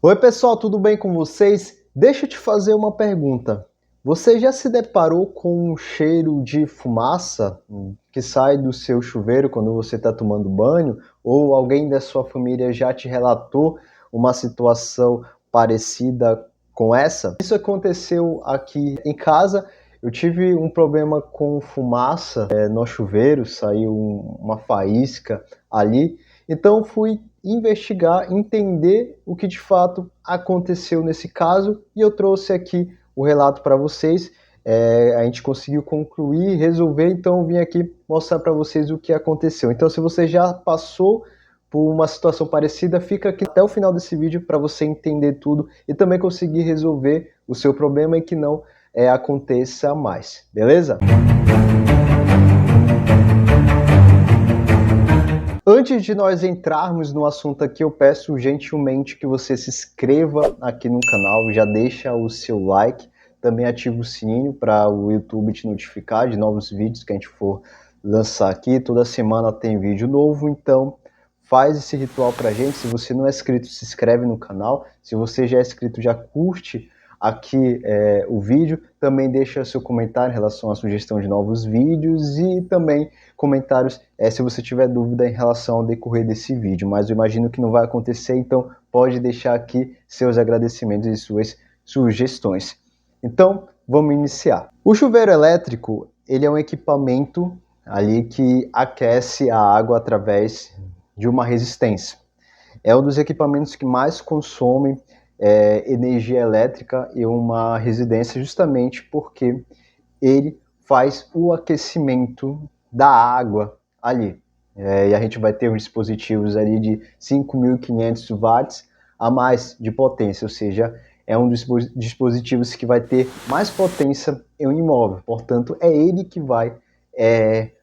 Oi pessoal, tudo bem com vocês? Deixa eu te fazer uma pergunta. Você já se deparou com um cheiro de fumaça que sai do seu chuveiro quando você está tomando banho? Ou alguém da sua família já te relatou uma situação parecida com essa? Isso aconteceu aqui em casa. Eu tive um problema com fumaça no chuveiro, saiu uma faísca ali. Então fui investigar, entender o que de fato aconteceu nesse caso e eu trouxe aqui o relato para vocês. A gente conseguiu concluir, resolver, então eu vim aqui mostrar para vocês o que aconteceu. Então, se você já passou por uma situação parecida, fica aqui até o final desse vídeo para você entender tudo e também conseguir resolver o seu problema e que não aconteça mais, beleza? Antes de nós entrarmos no assunto aqui, eu peço gentilmente que você se inscreva aqui no canal, já deixa o seu like, também ativa o sininho para o YouTube te notificar de novos vídeos que a gente for lançar aqui. Toda semana tem vídeo novo, então faz esse ritual pra gente. Se você não é inscrito, se inscreve no canal. Se você já é inscrito, já curte aqui o vídeo. Também deixa seu comentário em relação à sugestão de novos vídeos e também comentários se você tiver dúvida em relação ao decorrer desse vídeo, mas eu imagino que não vai acontecer, então pode deixar aqui seus agradecimentos e suas sugestões. Então, vamos iniciar. O chuveiro elétrico, ele é um equipamento ali que aquece a água através de uma resistência. É um dos equipamentos que mais consomem energia elétrica em uma residência, justamente porque ele faz o aquecimento da água ali. E a gente vai ter uns dispositivos ali de 5.500 watts a mais de potência, ou seja, é um dos dispositivos que vai ter mais potência em um imóvel. Portanto, é ele que vai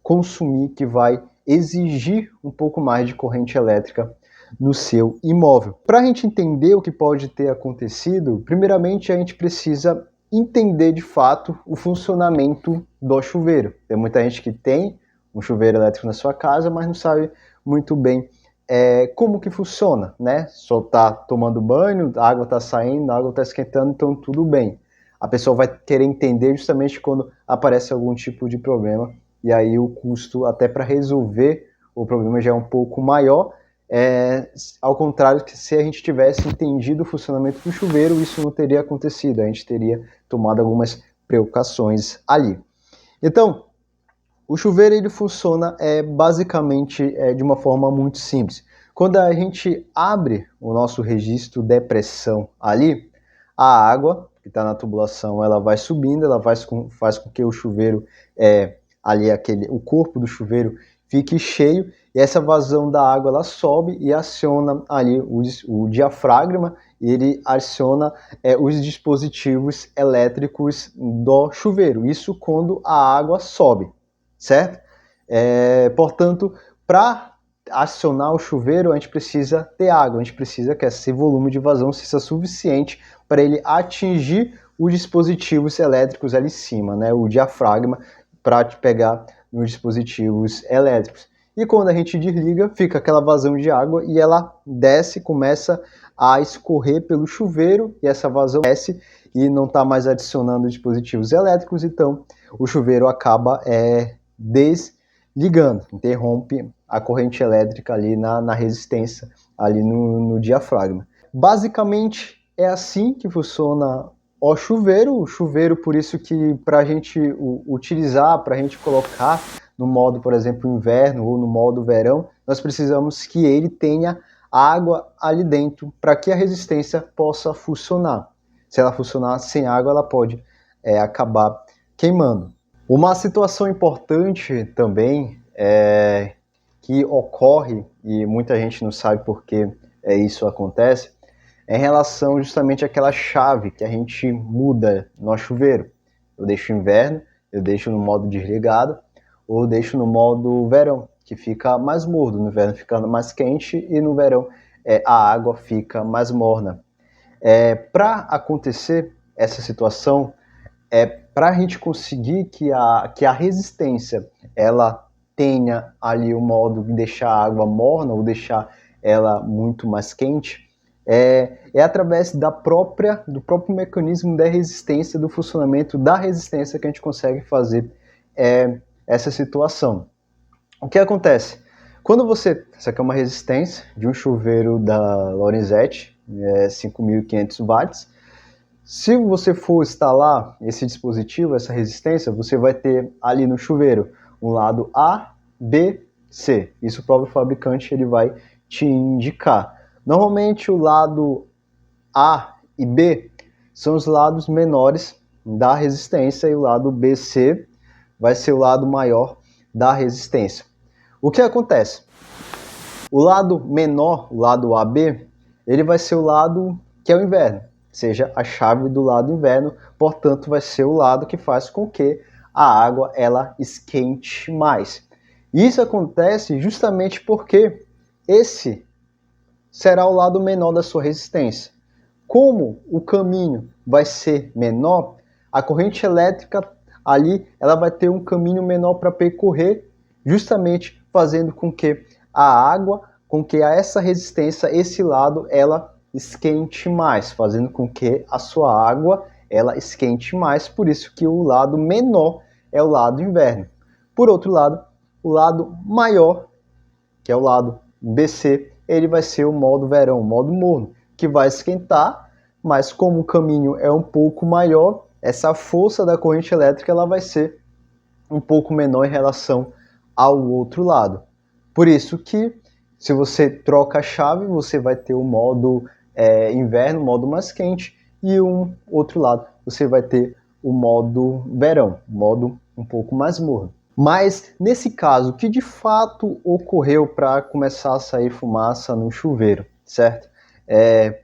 consumir, que vai exigir um pouco mais de corrente elétrica no seu imóvel. Para a gente entender o que pode ter acontecido, primeiramente a gente precisa entender de fato o funcionamento do chuveiro. Tem muita gente que tem um chuveiro elétrico na sua casa, mas não sabe muito bem como que funciona, né? Só está tomando banho, a água está saindo, a água está esquentando, então tudo bem. A pessoa vai querer entender justamente quando aparece algum tipo de problema, e aí o custo até para resolver o problema já é um pouco maior. Ao contrário que se a gente tivesse entendido o funcionamento do chuveiro, isso não teria acontecido, a gente teria tomado algumas precauções ali. Então, o chuveiro ele funciona basicamente de uma forma muito simples. Quando a gente abre o nosso registro de pressão ali, a água que está na tubulação ela vai subindo, ela faz com que o chuveiro ali o corpo do chuveiro fique cheio e essa vazão da água ela sobe e aciona ali o diafragma e ele aciona os dispositivos elétricos do chuveiro. Isso quando a água sobe, certo? Portanto, para acionar o chuveiro, a gente precisa ter água, a gente precisa que esse volume de vazão seja suficiente para ele atingir os dispositivos elétricos ali em cima, né? O diafragma, para te pegar nos dispositivos elétricos. E quando a gente desliga, fica aquela vazão de água e ela desce, começa a escorrer pelo chuveiro e essa vazão desce e não está mais adicionando dispositivos elétricos, então o chuveiro acaba desligando, interrompe a corrente elétrica ali na resistência, ali no diafragma. Basicamente é assim que funciona o chuveiro, por isso que para a gente utilizar, para a gente colocar no modo, por exemplo, inverno ou no modo verão, nós precisamos que ele tenha água ali dentro para que a resistência possa funcionar. Se ela funcionar sem água, ela pode acabar queimando. Uma situação importante também que ocorre, e muita gente não sabe por que isso acontece, é em relação justamente àquela chave que a gente muda no chuveiro. Eu deixo inverno, eu deixo no modo desligado, ou eu deixo no modo verão, que fica mais morno, no inverno fica mais quente e no verão a água fica mais morna. Para acontecer essa situação, para a gente conseguir que a resistência ela tenha ali o modo de deixar a água morna ou deixar ela muito mais quente, É através do próprio mecanismo da resistência, do funcionamento da resistência que a gente consegue fazer essa situação. O que acontece? Quando essa aqui é uma resistência de um chuveiro da Lorenzetti, 5.500 watts. Se você for instalar esse dispositivo, essa resistência, você vai ter ali no chuveiro um lado A, B, C. Isso o próprio fabricante ele vai te indicar. Normalmente o lado A e B são os lados menores da resistência e o lado BC vai ser o lado maior da resistência. O que acontece? O lado menor, o lado AB, ele vai ser o lado que é o inverno, seja a chave do lado inverno, portanto vai ser o lado que faz com que a água ela esquente mais. Isso acontece justamente porque esse será o lado menor da sua resistência. Como o caminho vai ser menor, a corrente elétrica ali ela vai ter um caminho menor para percorrer, justamente fazendo com que a água, com que a essa resistência, esse lado, ela esquente mais, fazendo com que a sua água ela esquente mais, por isso que o lado menor é o lado inverno. Por outro lado, o lado maior, que é o lado BC, ele vai ser o modo verão, o modo morno, que vai esquentar, mas como o caminho é um pouco maior, essa força da corrente elétrica ela vai ser um pouco menor em relação ao outro lado. Por isso que, se você troca a chave, você vai ter o modo inverno, o modo mais quente, e um outro lado você vai ter o modo verão, o modo um pouco mais morno. Mas, nesse caso, o que de fato ocorreu para começar a sair fumaça no chuveiro, certo?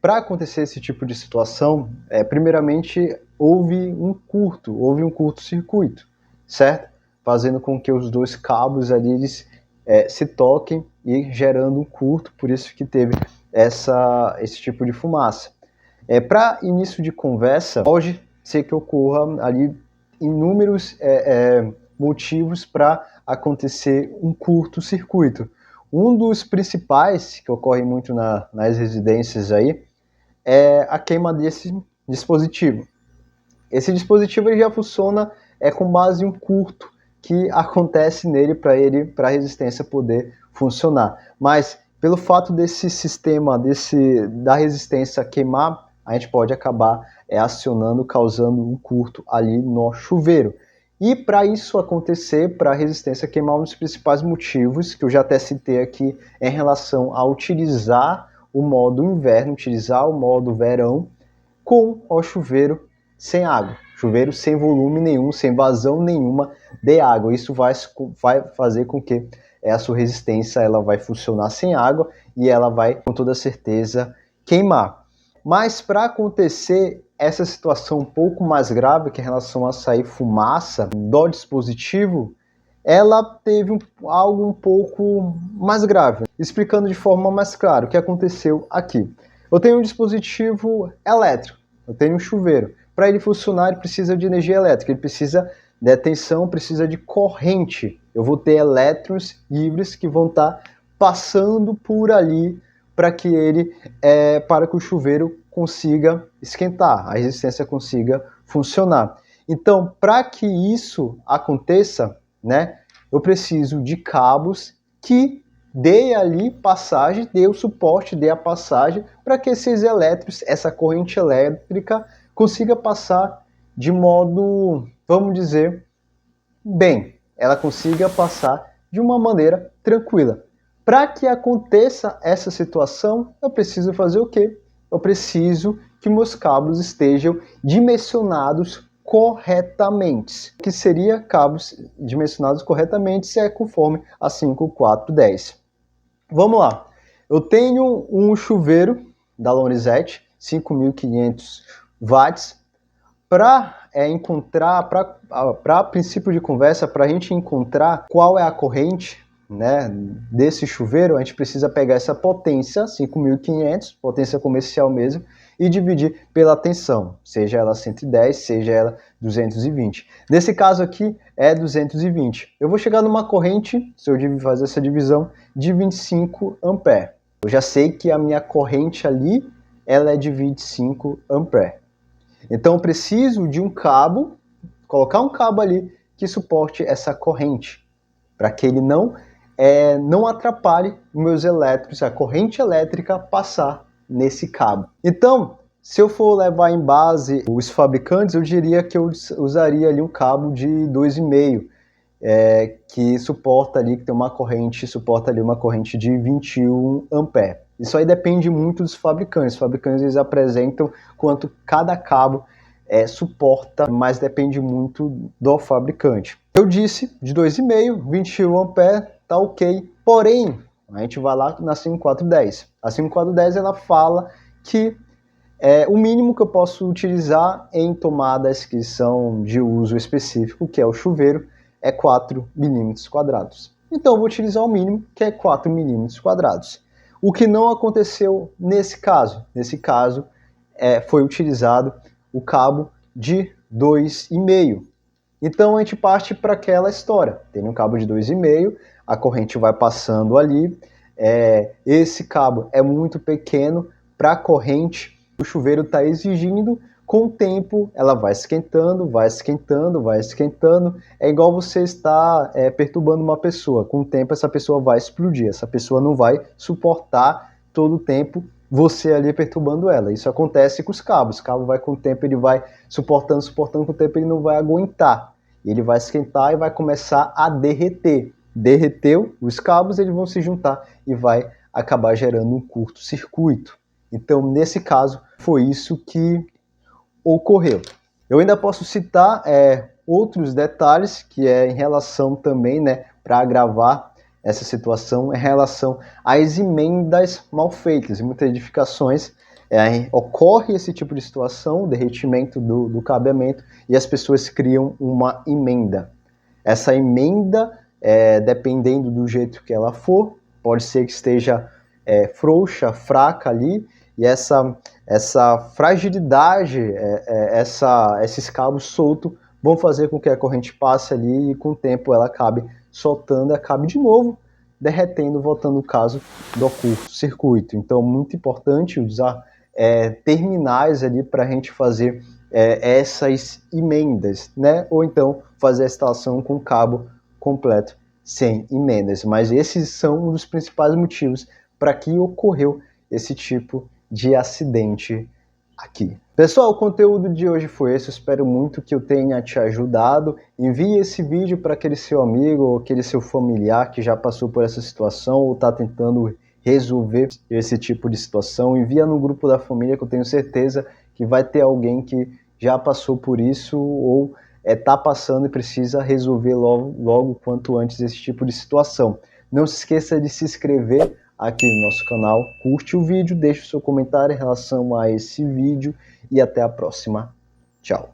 Para acontecer esse tipo de situação, primeiramente houve um curto-circuito, certo? Fazendo com que os dois cabos ali eles, se toquem e gerando um curto, por isso que teve esse tipo de fumaça. Para início de conversa, pode ser que ocorra ali inúmeros motivos para acontecer um curto-circuito. Um dos principais, que ocorre muito nas residências aí, é a queima desse dispositivo. Esse dispositivo ele já funciona com base em um curto que acontece nele para a resistência poder funcionar. Mas pelo fato desse sistema da resistência queimar, a gente pode acabar acionando, causando um curto ali no chuveiro. E para isso acontecer, para a resistência queimar, um dos principais motivos, que eu já até citei aqui, é em relação a utilizar o modo inverno, utilizar o modo verão com o chuveiro sem água. Chuveiro sem volume nenhum, sem vazão nenhuma de água. Isso vai fazer com que a sua resistência ela vai funcionar sem água e ela vai, com toda certeza, queimar. Mas para acontecer essa situação um pouco mais grave, que é em relação a sair fumaça do dispositivo, ela teve algo um pouco mais grave. Explicando de forma mais clara o que aconteceu aqui. Eu tenho um dispositivo elétrico, eu tenho um chuveiro. Para ele funcionar, ele precisa de energia elétrica, ele precisa de tensão, precisa de corrente. Eu vou ter elétrons livres que vão estar passando por ali para que o chuveiro consiga esquentar, a resistência consiga funcionar. Então, para que isso aconteça, né, eu preciso de cabos que dê ali passagem, dê o suporte, dê a passagem para que esses elétrons, essa corrente elétrica, consiga passar de modo, vamos dizer, bem, ela consiga passar de uma maneira tranquila. Para que aconteça essa situação, eu preciso fazer o quê? Eu preciso que meus cabos estejam dimensionados corretamente. O que seria cabos dimensionados corretamente se é conforme a 5410. Vamos lá. Eu tenho um chuveiro da Lorenzetti, 5.500 watts. Para princípio de conversa, para a gente encontrar qual é a corrente, né, desse chuveiro, a gente precisa pegar essa potência, 5.500, potência comercial mesmo, e dividir pela tensão, seja ela 110, seja ela 220. Nesse caso aqui é 220. Eu vou chegar numa corrente, se eu fazer essa divisão, de 25 amperes. Eu já sei que a minha corrente ali ela é de 25 ampere. Então eu preciso de um cabo, colocar um cabo ali que suporte essa corrente, para que ele não atrapalhe meus elétrons, a corrente elétrica passar nesse cabo. Então, se eu for levar em base os fabricantes, eu diria que eu usaria ali um cabo de 2,5, que suporta ali, que tem uma corrente, suporta ali uma corrente de 21 ampere. Isso aí depende muito dos fabricantes. Os fabricantes eles apresentam quanto cada cabo suporta, mas depende muito do fabricante. Eu disse de 2,5, 21 ampere, tá ok. Porém, a gente vai lá na 5410. A 5410 ela fala que o mínimo que eu posso utilizar em tomadas que são de uso específico, que é o chuveiro, é 4 milímetros quadrados. Então eu vou utilizar o mínimo, que é 4 milímetros quadrados. O que não aconteceu nesse caso? Nesse caso, foi utilizado o cabo de 2,5. Então a gente parte para aquela história. Tem um cabo de 2,5, a corrente vai passando ali. Esse cabo é muito pequeno para a corrente. O chuveiro está exigindo, com o tempo ela vai esquentando, vai esquentando, vai esquentando. É igual você estar perturbando uma pessoa. Com o tempo essa pessoa vai explodir. Essa pessoa não vai suportar todo o tempo você ali perturbando ela. Isso acontece com os cabos. O cabo vai com o tempo, ele vai suportando, suportando, com o tempo ele não vai aguentar. Ele vai esquentar e vai começar a derreter. Derreteu, os cabos eles vão se juntar e vai acabar gerando um curto-circuito. Então, nesse caso, foi isso que ocorreu. Eu ainda posso citar outros detalhes que é em relação também, né, para agravar essa situação, em relação às emendas mal feitas. Em muitas edificações ocorre esse tipo de situação, o derretimento do cabeamento, e as pessoas criam uma emenda. Essa emenda, dependendo do jeito que ela for, pode ser que esteja frouxa, fraca ali, e essa fragilidade, esses cabos soltos vão fazer com que a corrente passe ali e com o tempo ela acabe soltando e acabe de novo derretendo, voltando o caso do curto-circuito. Então, muito importante usar terminais ali para a gente fazer essas emendas, né? Ou então fazer a instalação com cabo completo sem emendas. Mas esses são um dos principais motivos para que ocorreu esse tipo de acidente aqui. Pessoal, o conteúdo de hoje foi esse. Eu espero muito que eu tenha te ajudado. Envie esse vídeo para aquele seu amigo ou aquele seu familiar que já passou por essa situação ou está tentando resolver esse tipo de situação. Envia no grupo da família, que eu tenho certeza que vai ter alguém que já passou por isso ou está passando e precisa resolver logo quanto antes esse tipo de situação. Não se esqueça de se inscrever aqui no nosso canal, curte o vídeo, deixe o seu comentário em relação a esse vídeo e até a próxima. Tchau!